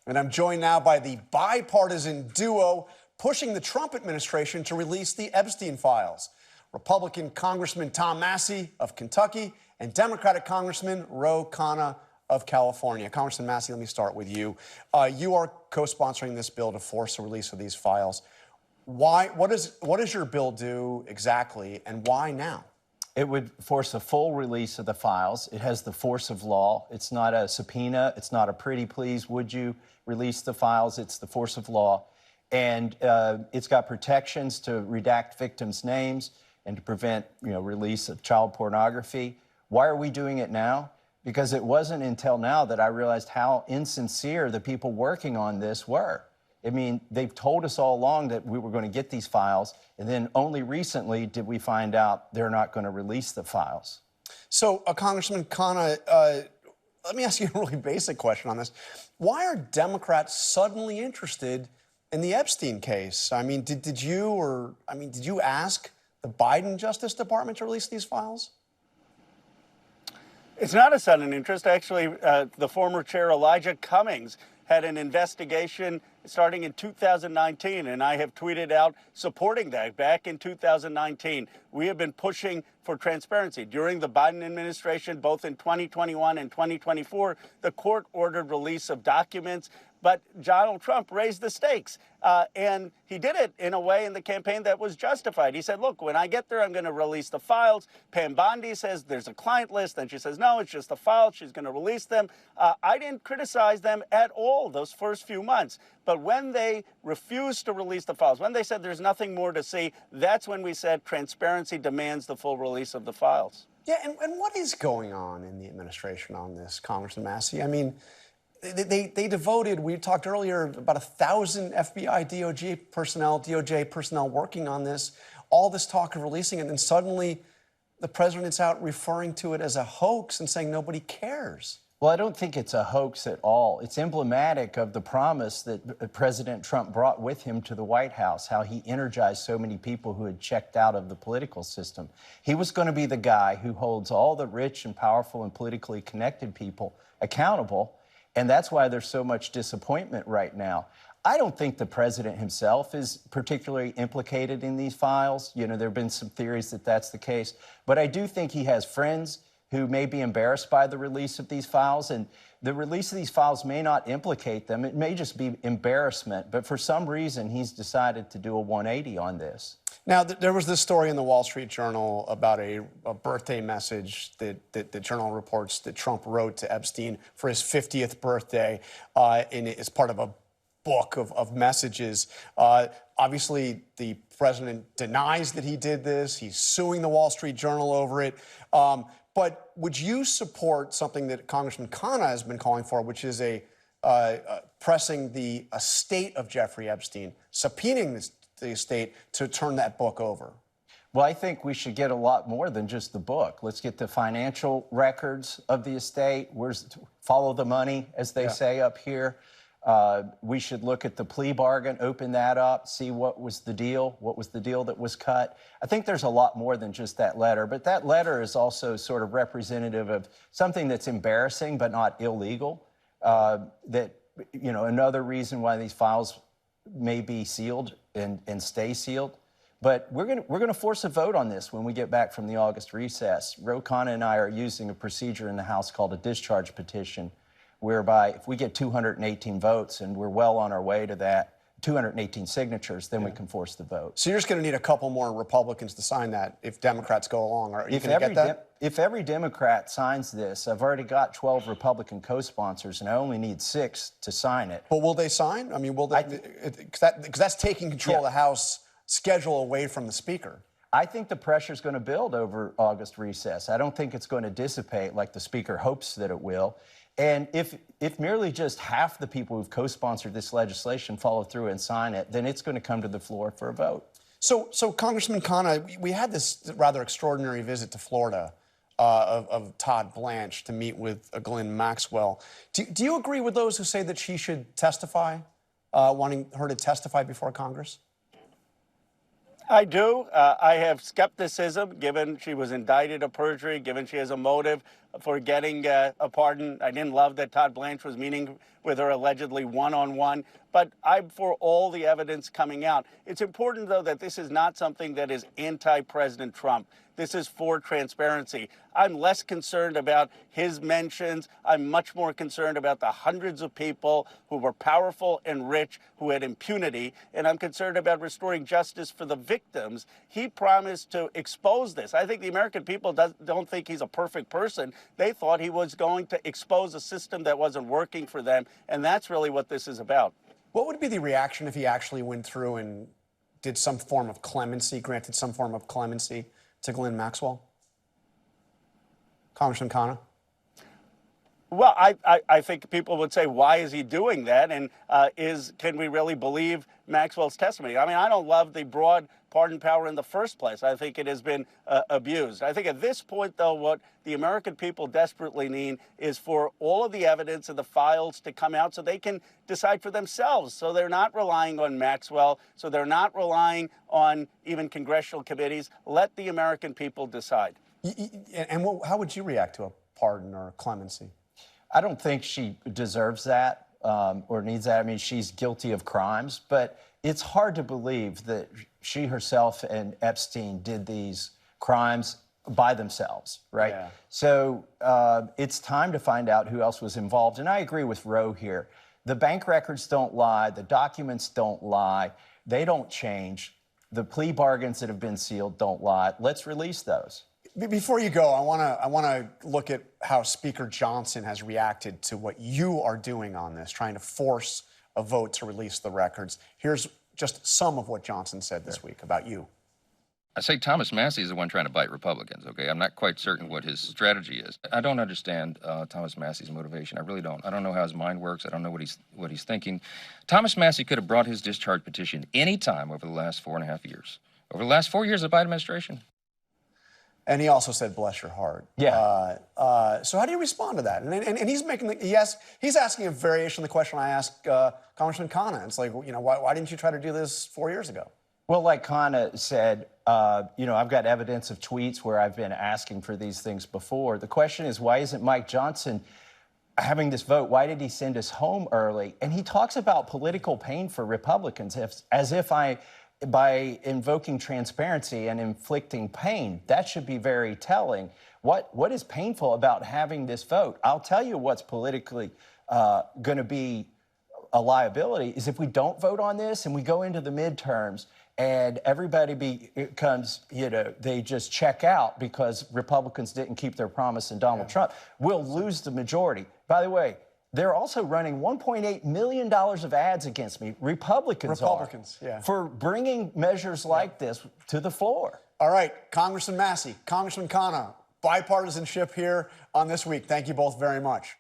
And I'm joined now by the bipartisan duo pushing the Trump administration to release the Epstein files. Republican Congressman Tom Massie of Kentucky and Democratic Congressman Khanna of California. Congressman Massie, let me start with you. You are co-sponsoring this bill to force the release of these files. What does your bill do exactly, and why now? It would force a full release of the files. It has the force of law. It's not a subpoena. It's not a pretty please, would you release the files? It's the force of law. And it's got protections to redact victims' names and to prevent, release of child pornography. Why are we doing it now? Because it wasn't until now that I realized how insincere the people working on this were. I mean, they've told us all along that we were going to get these files, and then only recently did we find out they're not going to release the files. So, Congressman Khanna, let me ask you a really basic question on this. Why are Democrats suddenly interested in the Epstein case? I mean, did you ask the Biden Justice Department to release these files? It's not a sudden interest. Actually, the former chair, Elijah Cummings, had an investigation starting in 2019, and I have tweeted out supporting that back in 2019. We have been pushing for transparency. During the Biden administration, both in 2021 and 2024, the court ordered release of documents, but Donald Trump raised the stakes, and he did it in a way in the campaign that was justified. He said, look, when I get there, I'm going to release the files. Pam Bondi says there's a client list, and she says, no, it's just the files. She's going to release them. I didn't criticize them at all those first few months. But when they refused to release the files, when they said there's nothing more to see, that's when we said transparency demands the full release of the files. Yeah, and what is going on in the administration on this, Congressman Massie? I mean, they devoted, we talked earlier, about 1,000 FBI, DOJ personnel working on this, all this talk of releasing it, and then suddenly the president's out referring to it as a hoax and saying nobody cares. Well, I don't think it's a hoax at all. It's emblematic of the promise that President Trump brought with him to the White House, how he energized so many people who had checked out of the political system. He was going to be the guy who holds all the rich and powerful and politically connected people accountable, and that's why there's so much disappointment right now. I don't think the president himself is particularly implicated in these files. There have been some theories that that's the case, but I do think he has friends who may be embarrassed by the release of these files, and the release of these files may not implicate them. It may just be embarrassment, but for some reason, he's decided to do a 180 on this. Now, there was this story in the Wall Street Journal about a birthday message that the Journal reports that Trump wrote to Epstein for his 50th birthday, and it's part of a book of messages. Obviously, the president denies that he did this. He's suing the Wall Street Journal over it. But would you support something that Congressman Khanna has been calling for, which is pressing the estate of Jeffrey Epstein, subpoenaing the estate to turn that book over? Well, I think we should get a lot more than just the book. Let's get the financial records of the estate. Follow the money, as they say up here. We should look at the plea bargain, open that up, see what was the deal that was cut. I think there's a lot more than just that letter, but that letter is also sort of representative of something that's embarrassing but not illegal. Another reason why these files may be sealed and stay sealed. But we're going to force a vote on this when we get back from the August recess. Khanna and I are using a procedure in the House called a discharge petition, whereby if we get 218 votes, and we're well on our way to that, 218 signatures, then we can force the vote. So you're just going to need a couple more Republicans to sign that if Democrats go along. Are you going to get that? If every Democrat signs this, I've already got 12 Republican co-sponsors, and I only need 6 to sign it. But will they sign? I mean, will they? Because that's taking control of the House schedule away from the Speaker. I think the pressure is going to build over August recess. I don't think it's going to dissipate like the Speaker hopes that it will. And if merely just half the people who've co-sponsored this legislation follow through and sign it, then it's going to come to the floor for a vote. So Congressman Khanna, we had this rather extraordinary visit to Florida of Todd Blanche to meet with Ghislaine Maxwell. Do you agree with those who say that she should testify, wanting her to testify before Congress? I do. I have skepticism, given she was indicted of perjury, given she has a motive for getting a pardon. I didn't love that Todd Blanche was meeting with her allegedly one-on-one, but I'm for all the evidence coming out. It's important, though, that this is not something that is anti-President Trump. This is for transparency. I'm less concerned about his mentions. I'm much more concerned about the hundreds of people who were powerful and rich who had impunity, and I'm concerned about restoring justice for the victims. He promised to expose this. I think the American people don't think he's a perfect person. They thought he was going to expose a system that wasn't working for them, and that's really what this is about. What would be the reaction if he actually went through and did some form of clemency, granted some form of clemency to Ghislaine Maxwell? Congressman Khanna? Well, I think people would say, why is he doing that? And can we really believe Maxwell's testimony? I mean, I don't love the broad pardon power in the first place. I think it has been abused. I think at this point, though, what the American people desperately need is for all of the evidence and the files to come out so they can decide for themselves. So they're not relying on Maxwell. So they're not relying on even congressional committees. Let the American people decide. And how would you react to a pardon or a clemency? I don't think she deserves that or needs that. I mean, she's guilty of crimes, but it's hard to believe that she herself and Epstein did these crimes by themselves, right? Yeah. So it's time to find out who else was involved. And I agree with Roe here. The bank records don't lie. The documents don't lie. They don't change. The plea bargains that have been sealed don't lie. Let's release those. Before you go, I want to look at how Speaker Johnson has reacted to what you are doing on this, trying to force a vote to release the records. Here's just some of what Johnson said this week about you. I say Thomas Massie is the one trying to bite Republicans, okay? I'm not quite certain what his strategy is. I don't understand Thomas Massie's motivation. I really don't. I don't know how his mind works. I don't know what he's thinking. Thomas Massie could have brought his discharge petition any time over the last 4.5 years. Over the last 4 years of the Biden administration. And he also said, bless your heart. Yeah. So how do you respond to that? And he's making he's asking a variation of the question I asked Congressman Khanna. It's like, you know, why didn't you try to do this 4 years ago? Well, like Khanna said, you know, I've got evidence of tweets where I've been asking for these things before. The question is, why isn't Mike Johnson having this vote? Why did he send us home early? And he talks about political pain for Republicans as if by invoking transparency and inflicting pain. That should be very telling. What is painful about having this vote? I'll tell you what's politically going to be a liability is if we don't vote on this and we go into the midterms and everybody becomes, you know, they just check out because Republicans didn't keep their promise in Donald Trump. We'll lose the majority. By the way, they're also running $1.8 million of ads against me. Republicans are, yeah. for bringing measures like this to the floor. All right, Congressman Massie, Congressman Khanna, bipartisanship here on This Week. Thank you both very much.